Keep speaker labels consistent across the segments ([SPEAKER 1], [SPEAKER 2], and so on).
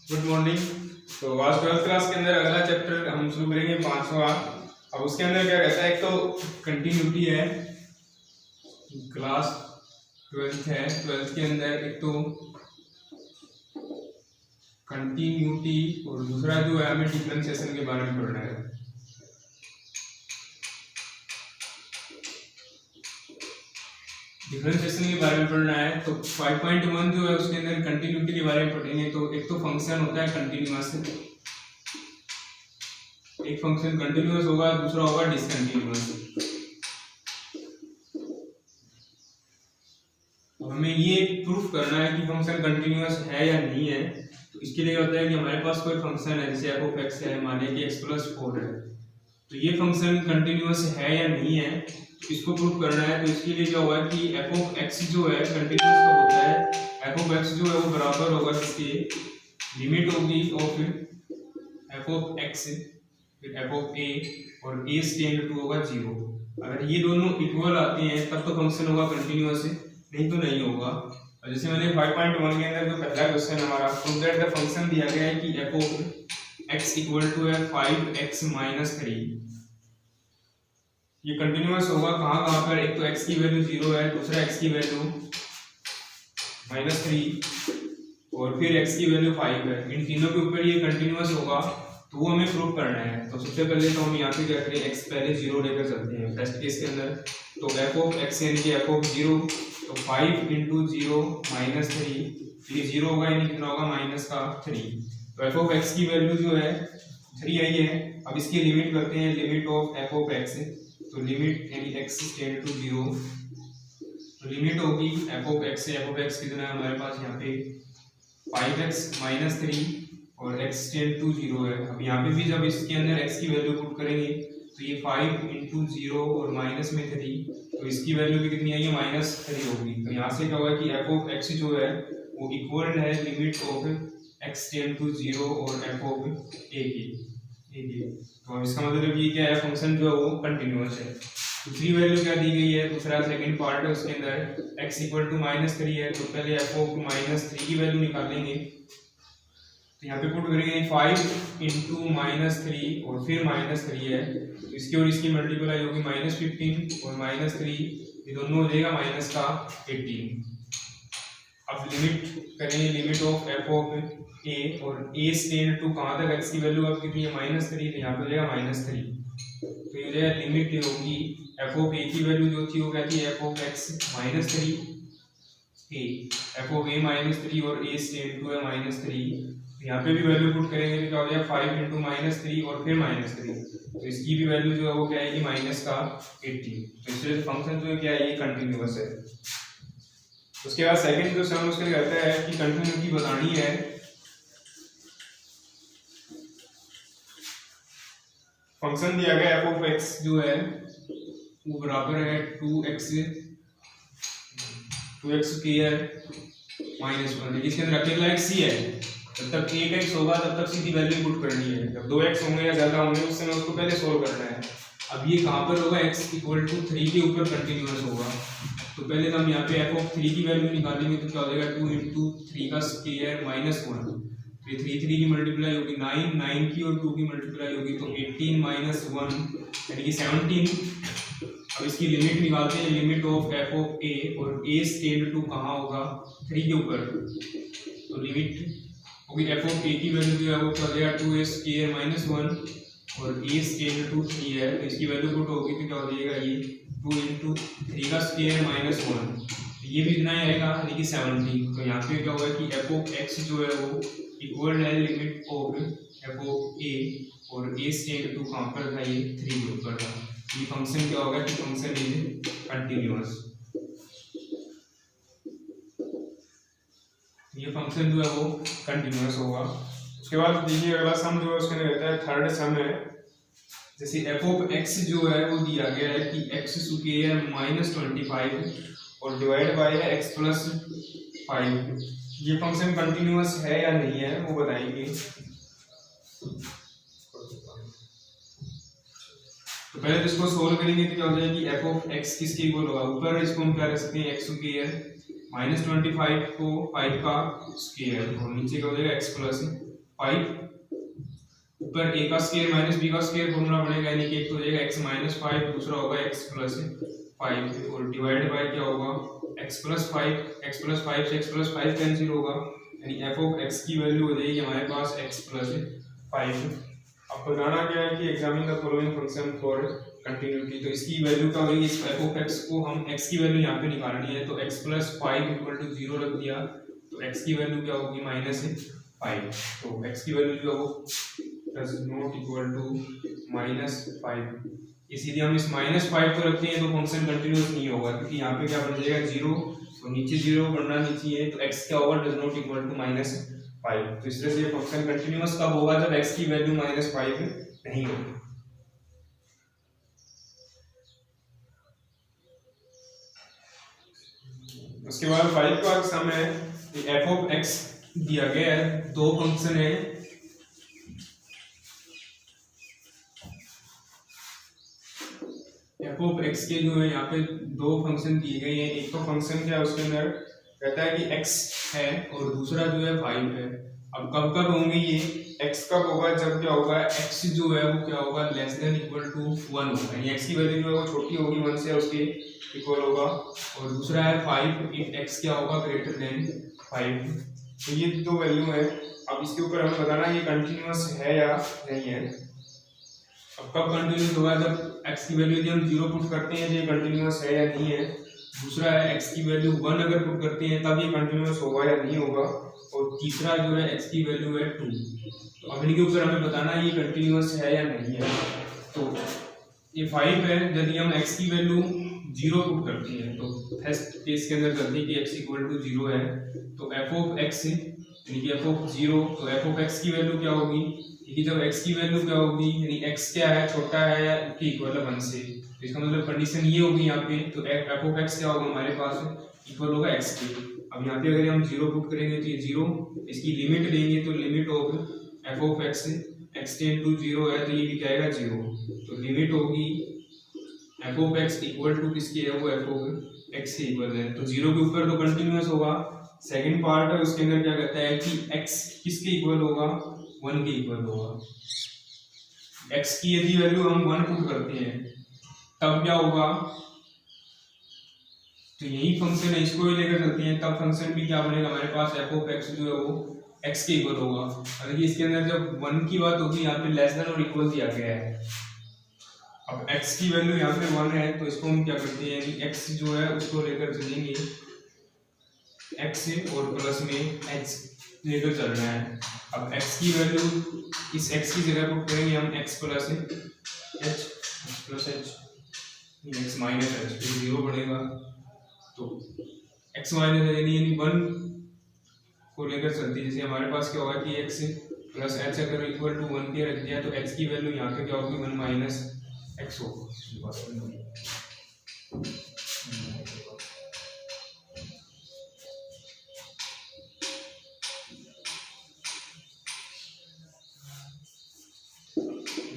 [SPEAKER 1] Good morning. तो आज 12th class के अंदर अगला चैप्टर हम शुरू करेंगे 5वां। अब उसके अंदर क्या रहता है, एक तो कंटिन्यूटी है, क्लास 12th है, 12th के अंदर एक तो कंटिन्यूटी और दूसरा जो है हमें डिफरेंशिएशन के बारे में पढ़ना है। डिफरेंशिएशन के बारे में पढ़ना है तो 5.1 जो है उसके अंदर कंटिन्यूटी के बारे में पढ़ेंगे। तो एक तो फंक्शन होता है कंटिन्यूअस, एक फंक्शन कंटिन्यूअस होगा, दूसरा होगा डिसकंटिन्यूअस। तो हमें ये प्रूफ करना है कि फंक्शन कंटिन्यूअस है या नहीं है। तो इसके लिए होता है कि हमारे पास कोई फंक्शन है, जैसे f(x) है, मानिए कि x+4 है, तो ये फंक्शन कंटिन्यूअस है या नहीं है, इसको प्रूफ करना है। तो इसके लिए क्या होगा कि f(x) जो है कंटिन्यूअस कब होता है, f(x) जो है वो बराबर होगा इसके लिमिट होगी ऑफ f(x) फिर f(a) और a टेंड टू होगा 0। अगर ये दोनों इक्वल आते हैं तब तो फंक्शन होगा कंटिन्यूअस, नहीं तो नहीं होगा। और जैसे मैंने 5.1 के अंदर जो पहला क्वेश्चन हमारा प्रूव दैट द फंक्शन दिया गया है कि f(x) इक्वल टू है 5x - 3, ये कंटिन्यूअस होगा कहाँ पर, एक तो x की वैल्यू 0 है, दूसरा x की वैल्यू -3 और फिर x की वैल्यू 5 है। इन तीनों के ऊपर ये कंटिन्यूअस होगा, तो वो हमें प्रूव करना है। तो सबसे पहले तो हम यहाँ पे क्या करें, x पहले 0 लेकर चलते हैं फर्स्ट केस के अंदर। तो f(x) यानी कि f(0), तो 5 × 0 - 3, ये 0 होगा यानी कितना होगा -3। तो f(x) की वैल्यू जो है 3 आई है। अब इसकी लिमिट करते हैं, लिमिट ऑफ f(x), तो लिमिट यानी x टेंड टू 0, तो लिमिट होगी f(x) से f(x) कितना है हमारे पास यहाँ पे 5x - 3 और x टेंड टू 0 है। अब यहाँ पे भी जब इसके अंदर x की वैल्यू पुट करेंगे तो ये 5 × 0 और माइनस में 3, तो इसकी वैल्यू भी कितनी आई है -3 होगी। तो यहाँ से क्या होगा कि f(x) जो है वो इक्वल है limit of x tend to 0 और f(a) की। तो इसका मतलब ये क्या है, फंक्शन जो है वो कंटिन्यूअस है। दूसरी वैल्यू क्या दी गई है, दूसरा सेकंड पार्ट है उसके अंदर x इक्वल टू -3 है, तो पहले f(-3) की वैल्यू निकालेंगे। तो यहाँ पे पुट करेंगे 5 × -3 और फिर -3 है, तो इसकी और इसकी मल्टीप्लाई होगी -15 और -3, ये दोनों हो जाएगा -18। अब लिमिट करेंगे, लिमिट ऑफ f(a) और a टेंड टू कहाँ तक, x की वैल्यू अब कितनी है -3, तो यहाँ पे हो जाएगा -3। तो ये हो जाएगा लिमिट होगी f(a) की वैल्यू जो थी वो क्या थी, f(x) -3 a, f(a) -3 और a टेंड टू है -3। यहाँ पे भी वैल्यू पुट करेंगे तो क्या हो जाएगा 5 × -3 और फिर -3, तो इसकी भी वैल्यू जो है वो क्या आएगी -18। तो इसलिए फंक्शन जो है क्या है, ये कंटिन्यूअस है। उसके बाद सेकंड जो सम उसके कहता है कि कंटिन्यूटी बतानी है। फंक्शन दिया गया f(x) जो है वो बराबर है 2x² -1। इसके अंदर अकेला x ही है, जब तक 1x होगा तब तक सीधी वैल्यू पुट करनी है। जब 2x होंगे या ज्यादा होंगे उस समय उसको पहले सोल्व करना है। अब ये कहाँ पर होगा, x इक्वल टू 3 के ऊपर कंटिन्यूअस होगा। तो पहले तो हम यहाँ पे f(3) की वैल्यू निकालेंगे, तो क्या हो जाएगा 2 × 3 का स्क्वायर -1, ये 3 की मल्टीप्लाई होगी 9 की और 2 की मल्टीप्लाई होगी तो 18 - 1 यानी कि 17। अब इसकी लिमिट निकालते हैं, लिमिट ऑफ f(a) और a टेंड टू कहाँ होगा 3 के ऊपर, तो लिमिट होगी f(a) की वैल्यू जो है वो क्या हो जाएगा 2a² -1 और a टेंड टू 3 है, तो इसकी वैल्यू पुट होगी तो क्या हो जाएगा ये 2 × 3 का स्क्वायर -1, ये भी इतना ही आएगा यानी कि 17। तो यहाँ पे क्या होगा कि f(x) जो है वो इक्वल है लिमिट ऑफ f(a) और a टेंड टू कहाँ पर था, ये 3 के ऊपर था। ये फंक्शन क्या होगा कि फंक्शन इज कंटिन्यूअस, ये फंक्शन जो है वो कंटिन्यूअस होगा। उसके बाद देखिए अगला सम जो है उसके अंदर रहता है थर्ड सम है। जैसे f(x) जो है वो दिया गया है कि x स्क्वायर -25 और डिवाइड बाय है x+5। ये फंक्शन कंटिन्यूअस है या नहीं है वो बताएंगे। तो पहले तो इसको सोल्व करेंगे तो क्या हो जाएगी, f(x) किसके इक्वल होगा, ऊपर इसको हम क्या रख सकते हैं x स्क्वायर -25 को 5 का स्क्वायर और नीचे क्या हो जाएगा x+5। 5 ऊपर a का स्क्वायर माइनस b का स्क्वायर फॉर्मूला बनेगा, यानी कि एक तो हो जाएगा x माइनस 5, दूसरा होगा x प्लस 5 और डिवाइड बाय क्या होगा x प्लस 5 से x प्लस 5 कैंसिल होगा, यानी f ऑफ x की वैल्यू हो जाएगी हमारे पास x प्लस 5। अब बताना क्या है कि examine the following function for continuity, तो इसकी वैल्यू क्या होगी, इस f ऑफ x को हम x की वैल्यू यहाँ पे निकालनी है, तो x प्लस 5 इक्वल टू 0 रख दिया, तो x की वैल्यू क्या होगी माइनस 5, तो x की वैल्यू जो है does not equal to minus 5। इसीलिए हम इस माइनस 5 को रखते हैं तो फंक्शन कंटिन्यूअस नहीं होगा, क्योंकि यहाँ पे क्या बन जाएगा 0, तो नीचे 0 बनना नहीं चाहिए, तो x क्या होगा does not equal to minus 5। तो इस तरह से फंक्शन कंटिन्यूअस कब होगा, जब x की वैल्यू माइनस 5 नहीं होगी। उसके बाद 5 का सम है, f ऑफ x दिया गया है, दो फंक्शन है f ऑफ x के जो है यहाँ पे दो फंक्शन दिए गए हैं, एक तो फंक्शन क्या है उसके अंदर कहता है कि x है और दूसरा जो है 5 है। अब कब कब होंगे ये, x कब होगा, जब क्या होगा x जो है वो क्या होगा लेस देन इक्वल टू 1 होगा, यानी x की वैल्यू जो है वो छोटी होगी 1 से, उसके इक्वल होगा, और दूसरा है 5 इफ x क्या होगा ग्रेटर देन 5। तो ये दो वैल्यू है। अब इसके ऊपर हमें बताना ये कंटिन्यूअस है या नहीं है। अब कब कंटिन्यूअस होगा, जब x की वैल्यू यदि हम 0 पुट करते हैं तो ये कंटिन्यूअस है या नहीं है। दूसरा है x की वैल्यू 1 अगर पुट करते हैं तब ये कंटिन्यूअस होगा या नहीं होगा, और तीसरा जो है x की वैल्यू है 2। तो अब इनके ऊपर हमें बताना है ये कंटिन्यूअस है या नहीं है। तो ये 5 है, यदि हम x की वैल्यू 0 पुट करते हैं तो फर्स्ट केस के अंदर करते हैं कि x इक्वल टू 0 है, तो f ऑफ x यानी कि f ऑफ 0, तो f ऑफ x की वैल्यू क्या होगी, क्योंकि जब x की वैल्यू क्या होगी यानी x क्या है छोटा है या के इक्वल है 1 से, तो इसका मतलब कंडीशन ये होगी यहाँ पे, तो f ऑफ x क्या होगा हमारे पास इक्वल होगा x के। अब यहाँ पे अगर हम 0 पुट करेंगे तो ये 0, इसकी लिमिट लेंगे तो limit of f of x tend to 0 है, तो ये भी क्या आएगा 0, तो लिमिट होगी f of x equal to किसकी है, वो f ऑफ x के इक्वल है, तो 0 के ऊपर तो कंटिन्यूअस होगा। सेकंड पार्ट है उसके अंदर क्या कहता है कि x किसके इक्वल होगा, 1 के इक्वल होगा। x की यदि वैल्यू हम 1 पुट करते हैं तब क्या होगा, तो यही फंक्शन है इसको ही लेकर चलते हैं, तब फंक्शन भी क्या बनेगा हमारे पास f ऑफ x जो है वो x के इक्वल होगा। और देखिए इसके अंदर जब 1 की बात होगी यहाँ पे लेस देन और इक्वल दिया गया है। अब x की वैल्यू यहाँ पे 1 है, तो इसको हम क्या करते हैं यानी x जो है उसको लेकर चलेंगे x और प्लस में h लेकर चल रहा है। अब x की वैल्यू इस x की जगह पुट करेंगे हम x plus x minus h, तो 0 बढ़ेगा, तो x माइनस यानी 1 को लेकर चलते हैं। जैसे हमारे पास क्या होगा कि x प्लस h अगर इक्वल टू 1 के रख दिया तो x की वैल्यू यहाँ पे क्या होगी 1 माइनस x होगा।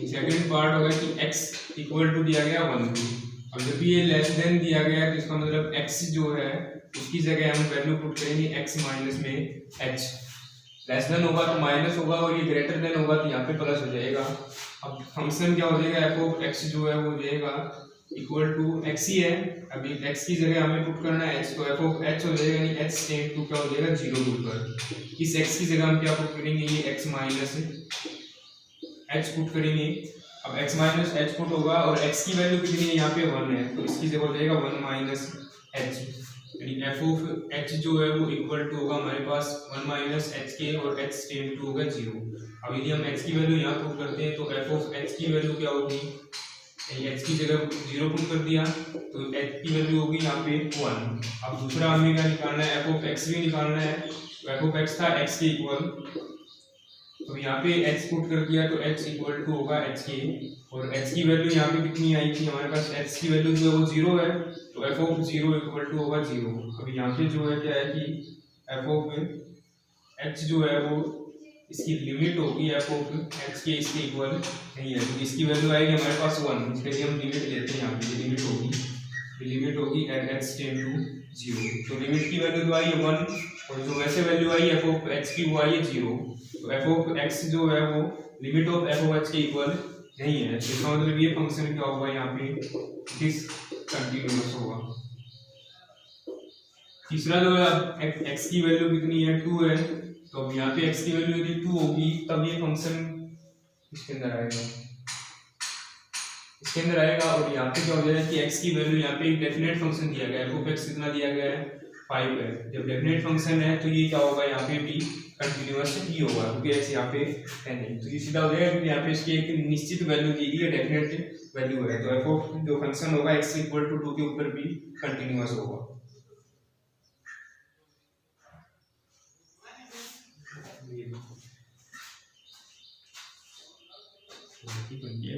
[SPEAKER 1] सेकंड पार्ट होगा कि x इक्वल टू दिया गया 1 की। अब जब ये लेस देन दिया गया है तो इसका मतलब x जो है उसकी जगह हम वैल्यू पुट करेंगे x माइनस में h। लेस देन होगा तो माइनस होगा और ये ग्रेटर देन होगा तो यहाँ पे प्लस हो जाएगा। अब फंक्शन क्या हो जाएगा f ऑफ x जो है वो हो जाएगा इक्वल टू x ही है, अभी x की जगह हमें पुट करना है h, तो f ऑफ h हो जाएगा यानी h टेंड टू क्या हो जाएगा 0 के ऊपर। इस x की जगह हम क्या पुट करेंगे ये x माइनस h पुट करेंगे। अब x माइनस h पुट होगा और x की वैल्यू कितनी है यहाँ पे 1 है, तो इसकी जगह हो जाएगा 1 माइनस h, यानी f ऑफ h जो है वो इक्वल टू होगा हमारे पास 1 माइनस h के और h टेंड टू होगा 0। अब यदि हम h की वैल्यू यहाँ पुट करते हैं तो f ऑफ h की वैल्यू क्या होगी, h की जगह 0 पुट कर दिया तो h की वैल्यू होगी यहाँ पे 1। अब दूसरा हमें क्या निकालना है, f ऑफ x भी निकालना है, तो f ऑफ x था x के इक्वल, तो यहाँ पे h पुट कर दिया तो h इक्वल टू होगा h के, और h की वैल्यू यहाँ पे कितनी आई थी हमारे पास, h की वैल्यू जो है वो 0 है, तो f ऑफ 0 इक्वल टू होगा 0। अब यहाँ पे जो है क्या है कि f ऑफ h जो है वो इसकी लिमिट होगी f ऑफ h के इसके इक्वल नहीं है, तो इसकी वैल्यू आएगी हमारे पास 1, इसलिए हम लिमिट लेते हैं, यहाँ पे लिमिट होगी एट h टेंड टू 0, तो लिमिट की वैल्यू जो आई है 1 और जो वैसे value I F of x की वो आई है 0। तो एफ ऑफ एक्स जो है वो limit of F of x के इक्वल नहीं है, तो इसका मतलब ये फंक्शन क्या होगा यहाँ पे डिसकंटिन्यूअस होगा। तीसरा जो है अब एक्स की वैल्यू कितनी है 2 है, तो अब यहाँ पे एक्स की वैल्यू यदि 2 होगी तब ये फंक्शन इसके अंदर आएगा, इसके अंदर आएगा। और यहाँ पे क्या हो जाएगा कि x की वैल्यू यहाँ पे एक डेफिनेट फंक्शन दिया गया है, f ऑफ x कितना दिया गया है 5 है। जब डेफिनेट फंक्शन है तो ये क्या होगा यहाँ पे भी कंटीन्यूअस ही होगा, क्योंकि x यहाँ पे है नहीं, तो ये सीधा हो जाएगा क्योंकि यहाँ पे इसकी एक निश्चित वैल्यू दी गई है, डेफिनेट वैल्यू है। तो f ऑफ जो फंक्शन होगा x इक्वल टू 2 के ऊपर भी कंटीन्यूअस होगा। ये